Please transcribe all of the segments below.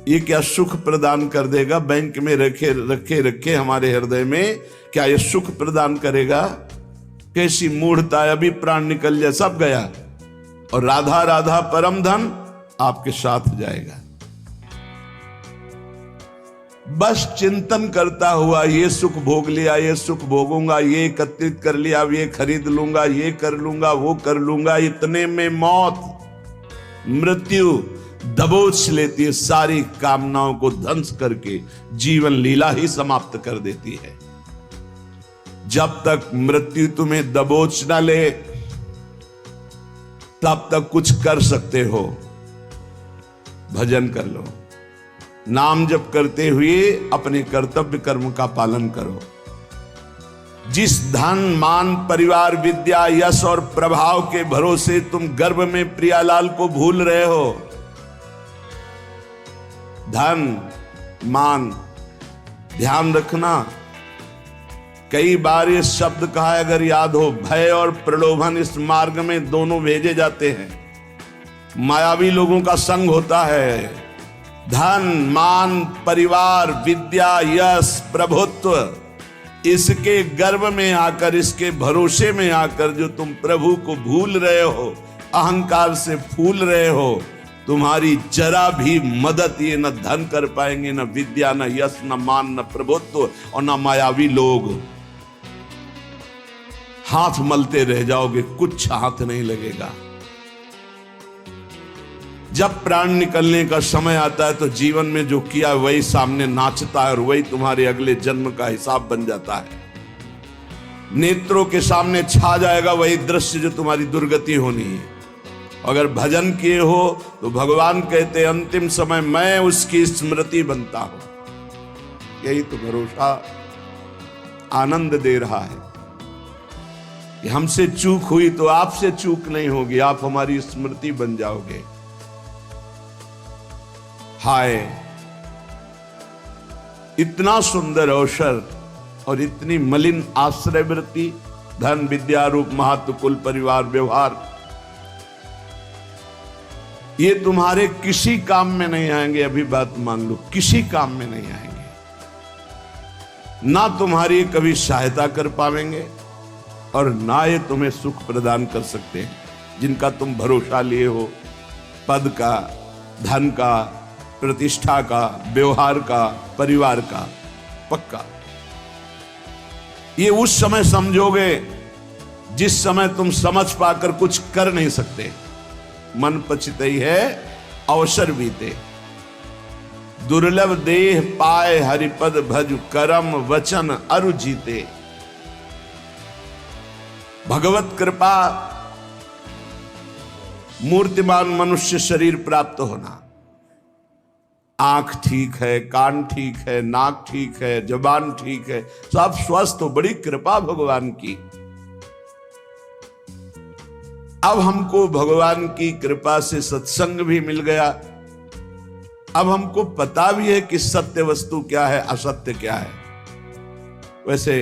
ये क्या सुख प्रदान कर देगा? बैंक में रखे रखे रखे हमारे हृदय में, क्या ये सुख प्रदान करेगा? कैसी मूढ़ता है, अभी प्राण निकल जाए सब गया। और राधा राधा परम धन आपके साथ जाएगा। बस चिंतन करता हुआ ये सुख भोग लिया, ये सुख भोगूंगा, ये एकत्रित कर लिया, ये खरीद लूंगा, ये कर लूंगा, वो कर लूंगा, इतने में मौत, मृत्यु दबोच लेती है, सारी कामनाओं को ध्वंस करके जीवन लीला ही समाप्त कर देती है। जब तक मृत्यु तुम्हें दबोच ना ले तब तक कुछ कर सकते हो। भजन कर लो, नाम जप करते हुए अपने कर्तव्य कर्म का पालन करो। जिस धन मान परिवार विद्या यश और प्रभाव के भरोसे तुम गर्भ में प्रियालाल को भूल रहे हो, धन मान ध्यान रखना। कई बार ये शब्द कहा है, अगर याद हो, भय और प्रलोभन इस मार्ग में दोनों भेजे जाते हैं। मायावी लोगों का संग होता है। धन मान परिवार विद्या यश प्रभुत्व, इसके गर्भ में आकर, इसके भरोसे में आकर जो तुम प्रभु को भूल रहे हो, अहंकार से फूल रहे हो, तुम्हारी जरा भी मदद ये न धन कर पाएंगे, न विद्या, न यश, न मान, न प्रभुत्व और न मायावी लोग। हाथ मलते रह जाओगे, कुछ हाथ नहीं लगेगा। जब प्राण निकलने का समय आता है तो जीवन में जो किया वही सामने नाचता है और वही तुम्हारे अगले जन्म का हिसाब बन जाता है। नेत्रों के सामने छा जाएगा वही दृश्य जो तुम्हारी दुर्गति होनी है। अगर भजन किए हो तो भगवान कहते अंतिम समय मैं उसकी स्मृति बनता हूं। यही तो भरोसा आनंद दे रहा है कि हमसे चूक हुई तो आपसे चूक नहीं होगी, आप हमारी स्मृति बन जाओगे। हाय, इतना सुंदर अवसर और इतनी मलिन आश्रय वृत्ति, धन विद्या रूप महत्व कुल परिवार व्यवहार, ये तुम्हारे किसी काम में नहीं आएंगे। अभी बात मान लो, किसी काम में नहीं आएंगे। ना तुम्हारी कभी सहायता कर पाएंगे और ना ये तुम्हें सुख प्रदान कर सकते हैं जिनका तुम भरोसा लिए हो। पद का, धन का, प्रतिष्ठा का, व्यवहार का, परिवार का, पक्का ये उस समय समझोगे जिस समय तुम समझ पाकर कुछ कर नहीं सकते। मन पछितई है अवसर बीते, दुर्लभ देह पाए हरिपद भज, करम वचन अरु जीते। भगवत कृपा मूर्तिमान मनुष्य शरीर प्राप्त होना, आंख ठीक है, कान ठीक है, नाक ठीक है, जबान ठीक है, सब स्वस्थ हो, बड़ी कृपा भगवान की। अब हमको भगवान की कृपा से सत्संग भी मिल गया। अब हमको पता भी है कि सत्य वस्तु क्या है, असत्य क्या है। वैसे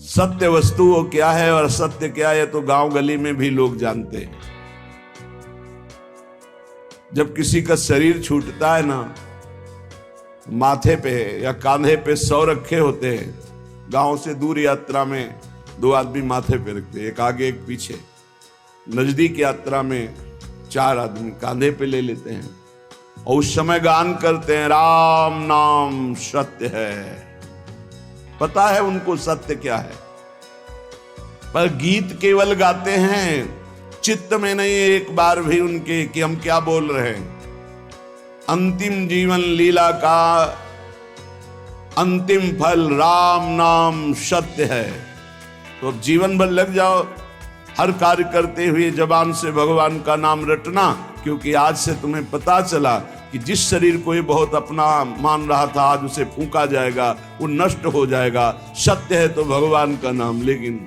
सत्य वस्तु वो क्या है और असत्य क्या है तो गांव गली में भी लोग जानते हैं। जब किसी का शरीर छूटता है ना, माथे पे या कांधे पे 100 रखे होते हैं। गांव से दूर यात्रा में 2 आदमी माथे पे रखते हैं, एक आगे एक पीछे। नजदीक यात्रा में 4 आदमी कांधे पे ले लेते हैं और उस समय गान करते हैं, राम नाम सत्य है। पता है उनको सत्य क्या है, पर गीत केवल गाते हैं, चित्त में नहीं एक बार भी उनके कि हम क्या बोल रहे हैं। अंतिम जीवन लीला का अंतिम फल राम नाम सत्य है। तो अब जीवन भर लग जाओ हर कार्य करते हुए जबान से भगवान का नाम रटना, क्योंकि आज से तुम्हें पता चला कि जिस शरीर को ये बहुत अपना मान रहा था आज उसे फूंका जाएगा, वो नष्ट हो जाएगा। सत्य है तो भगवान का नाम, लेकिन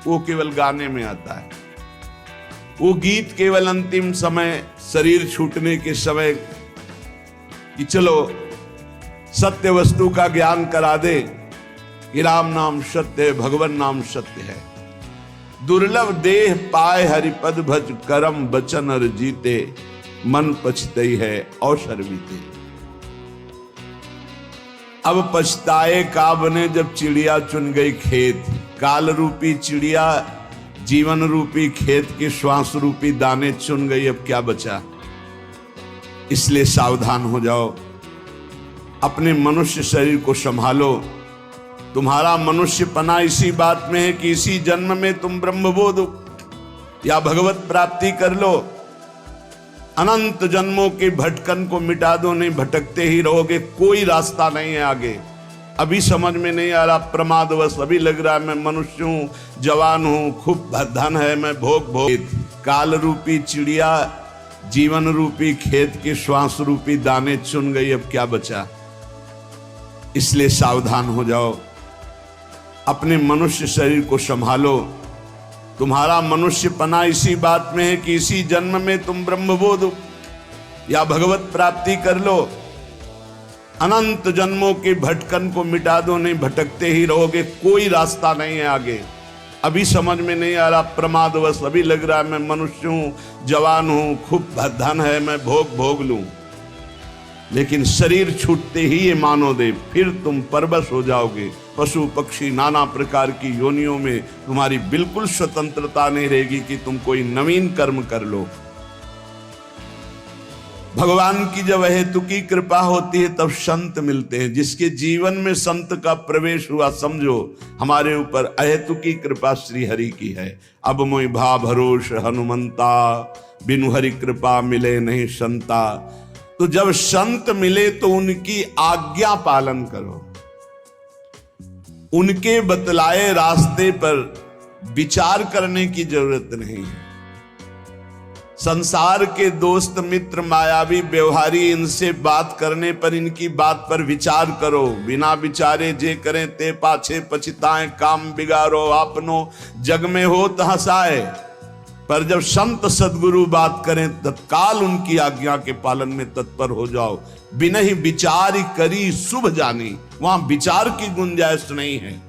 वो केवल गाने में आता है। वो गीत केवल अंतिम समय, शरीर छूटने के समय कि चलो सत्य वस्तु का ज्ञान करा दे कि राम नाम सत्य है, भगवान नाम सत्य है। दुर्लभ देह पाए हरिपद भज, करम वचन अर जीते। मन पछतई है अवसर बीते। अब पछताए का बने जब चिड़िया चुन गई खेत। काल रूपी चिड़िया जीवन रूपी खेत के श्वास रूपी दाने चुन गई, अब क्या बचा। इसलिए सावधान हो जाओ, अपने मनुष्य शरीर को संभालो। तुम्हारा मनुष्यपना इसी बात में है कि इसी जन्म में तुम ब्रह्मबोध या भगवत प्राप्ति कर लो। अनंत जन्मों के भटकन को मिटा दो, नहीं भटकते ही रहोगे, कोई रास्ता नहीं है आगे। अभी समझ में नहीं आ रहा, प्रमादवश अभी लग रहा है मैं मनुष्य हूं, जवान हूं, खूब धन है, मैं भोग भोग। काल रूपी चिड़िया जीवन रूपी खेत के श्वास रूपी दाने चुन गई, अब क्या बचा। इसलिए सावधान हो जाओ, अपने मनुष्य शरीर को संभालो। तुम्हारा मनुष्यपना इसी बात में है कि इसी जन्म में तुम ब्रह्मबोध या भगवत प्राप्ति कर लो। अनंत जन्मों के भटकन को मिटा दो, नहीं भटकते ही रहोगे, कोई रास्ता नहीं है आगे। अभी समझ में नहीं आ रहा, प्रमादवश अभी लग रहा है मैं मनुष्य हूं, जवान हूं, खूब धन है, मैं भोग भोग लूं। लेकिन शरीर छूटते ही ये मानो दे, फिर तुम परवश हो जाओगे। पशु पक्षी नाना प्रकार की योनियों में तुम्हारी बिल्कुल स्वतंत्रता नहीं रहेगी कि तुम कोई नवीन कर्म कर लो। भगवान की जब अहेतुकी कृपा होती है तब संत मिलते हैं। जिसके जीवन में संत का प्रवेश हुआ, समझो हमारे ऊपर अहेतुकी कृपा श्री हरि की है। अब मोहि भा भरोस हनुमंता, बिनु हरि कृपा मिले नहीं संता। तो जब संत मिले तो उनकी आज्ञा पालन करो, उनके बतलाए रास्ते पर विचार करने की जरूरत नहीं है। संसार के दोस्त मित्र मायावी व्यवहारी, इनसे बात करने पर इनकी बात पर विचार करो। बिना विचारे जे करें ते पाछे पछताएं, काम बिगाड़ो आपनो जग में होत हंसाए। पर जब संत सदगुरु बात करें तत्काल उनकी आज्ञा के पालन में तत्पर हो जाओ। बिना ही विचार करी शुभ जानी, वहां विचार की गुंजाइश नहीं है।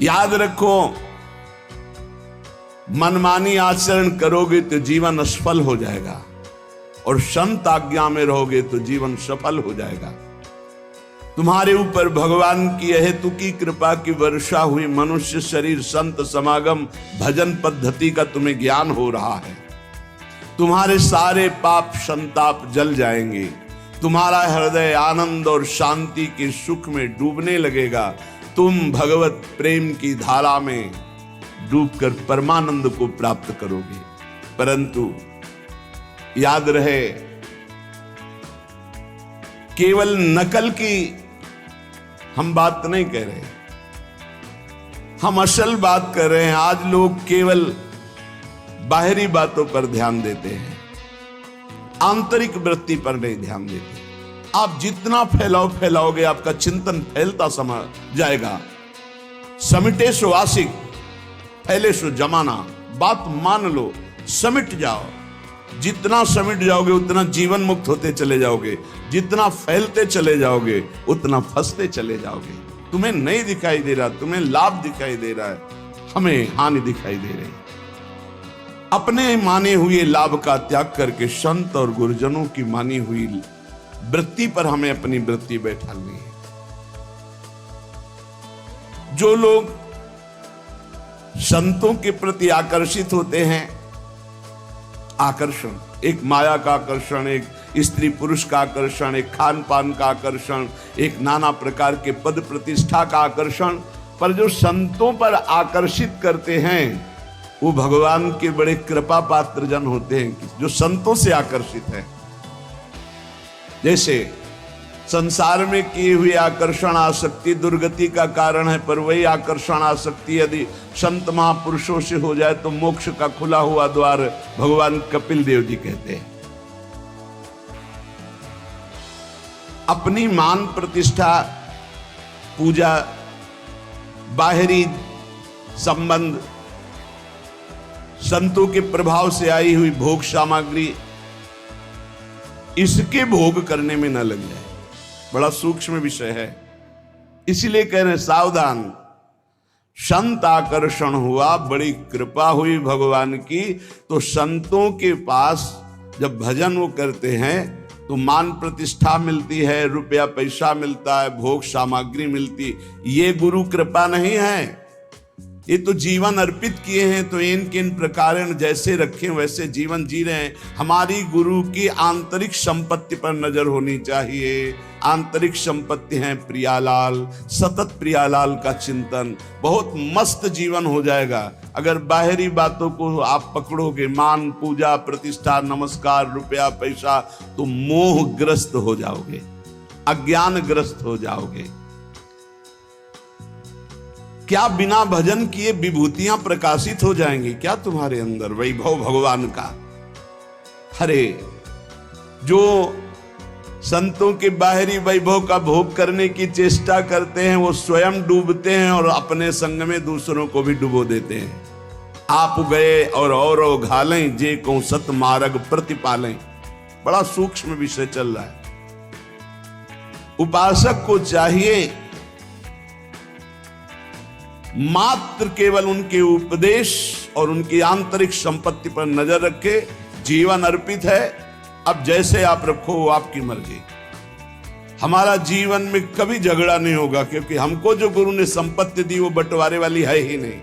याद रखो, मनमानी आचरण करोगे तो जीवन असफल हो जाएगा, और संत आज्ञा में रहोगे तो जीवन सफल हो जाएगा। तुम्हारे ऊपर भगवान की अहेतुकी कृपा की वर्षा हुई। मनुष्य शरीर, संत समागम, भजन पद्धति का तुम्हें ज्ञान हो रहा है। तुम्हारे सारे पाप संताप जल जाएंगे। तुम्हारा हृदय आनंद और शांति के सुख में डूबने लगेगा। तुम भगवत प्रेम की धारा में डूबकर परमानंद को प्राप्त करोगे। परंतु याद रहे, केवल नकल की हम बात नहीं कह रहे, हम असल बात कर रहे हैं। आज लोग केवल बाहरी बातों पर ध्यान देते हैं, आंतरिक वृत्ति पर नहीं ध्यान देते। आप जितना फैलाओगे आपका चिंतन फैलता समा जाएगा। समिटे सो आशिक, फैले सो जमाना। बात मान लो, समिट जाओ। जितना समिट जाओगे उतना जीवन मुक्त होते चले जाओगे। जितना फैलते चले जाओगे उतना फंसते चले जाओगे। तुम्हें नहीं दिखाई दे रहा, तुम्हें लाभ दिखाई दे रहा है, हमें हानि दिखाई दे रही। अपने माने हुए लाभ का त्याग करके संत और गुरुजनों की मानी हुई वृत्ति पर हमें अपनी वृत्ति बैठानी है। जो लोग संतों के प्रति आकर्षित होते हैं, आकर्षण, एक माया का आकर्षण, एक स्त्री पुरुष का आकर्षण, एक खान पान का आकर्षण, एक नाना प्रकार के पद प्रतिष्ठा का आकर्षण, पर जो संतों पर आकर्षित करते हैं वो भगवान के बड़े कृपा पात्र जन होते हैं, जो संतों से आकर्षित हैं। जैसे संसार में किए हुए आकर्षण आसक्ति दुर्गति का कारण है, पर वही आकर्षण आसक्ति यदि संत महापुरुषों से हो जाए तो मोक्ष का खुला हुआ द्वार भगवान कपिल देव जी कहते हैं। अपनी मान प्रतिष्ठा, पूजा, बाहरी संबंध, संतों के प्रभाव से आई हुई भोग सामग्री, इसके भोग करने में न लग जाए। बड़ा सूक्ष्म विषय है, इसीलिए कह रहे सावधान। संत आकर्षण हुआ, बड़ी कृपा हुई भगवान की, तो संतों के पास जब भजन वो करते हैं तो मान प्रतिष्ठा मिलती है, रुपया पैसा मिलता है, भोग सामग्री मिलती। ये गुरु कृपा नहीं है, ये तो जीवन अर्पित किए हैं, तो इन प्रकार जैसे रखें वैसे जीवन जी रहे हैं। हमारी गुरु की आंतरिक संपत्ति पर नजर होनी चाहिए। आंतरिक संपत्ति है प्रियालाल, सतत प्रियालाल का चिंतन, बहुत मस्त जीवन हो जाएगा। अगर बाहरी बातों को आप पकड़ोगे, मान पूजा प्रतिष्ठा नमस्कार रुपया पैसा, तो मोहग्रस्त हो जाओगे, अज्ञानग्रस्त हो जाओगे। क्या बिना भजन किए विभूतियां प्रकाशित हो जाएंगी क्या तुम्हारे अंदर, वैभव भगवान का? अरे जो संतों के बाहरी वैभव का भोग करने की चेष्टा करते हैं वो स्वयं डूबते हैं और अपने संग में दूसरों को भी डुबो देते हैं। आप गए और घालें जे को सत मार्ग प्रतिपालें, बड़ा सूक्ष्म विषय चल रहा है। उपासक को चाहिए मात्र केवल उनके उपदेश और उनकी आंतरिक संपत्ति पर नजर रखे। जीवन अर्पित है, अब जैसे आप रखो वो आपकी मर्जी। हमारा जीवन में कभी झगड़ा नहीं होगा, क्योंकि हमको जो गुरु ने संपत्ति दी वो बंटवारे वाली है ही नहीं।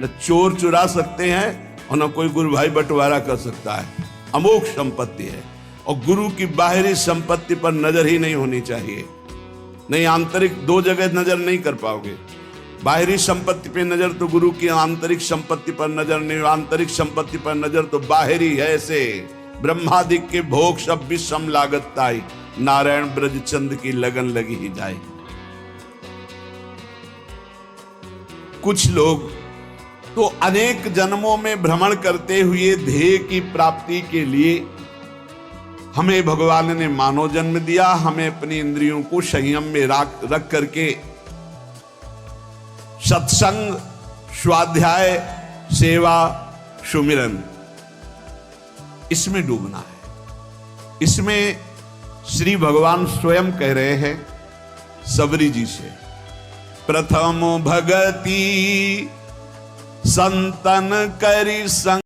न चोर चुरा सकते हैं और न कोई गुरु भाई बंटवारा कर सकता है, अमोघ संपत्ति है। और गुरु की बाहरी संपत्ति पर नजर ही नहीं होनी चाहिए, नहीं आंतरिक दो जगह नजर नहीं कर पाओगे। बाहरी संपत्ति पे नजर तो गुरु की आंतरिक संपत्ति पर नजर नहीं, आंतरिक संपत्ति पर नजर तो बाहरी है। ऐसे ब्रह्मादिक के भोग सब विषम लागत ताई, नारायण ब्रज चंद की लगन लगी ही जाए। कुछ लोग तो अनेक जन्मों में भ्रमण करते हुए ध्येय की प्राप्ति के लिए हमें भगवान ने मानव जन्म दिया, हमें अपनी इंद्रियों को संयम में रख करके सत्संग स्वाध्याय सेवा सुमिरन इसमें डूबना है। इसमें श्री भगवान स्वयं कह रहे हैं सबरी जी से, प्रथम भगति संतन करी संग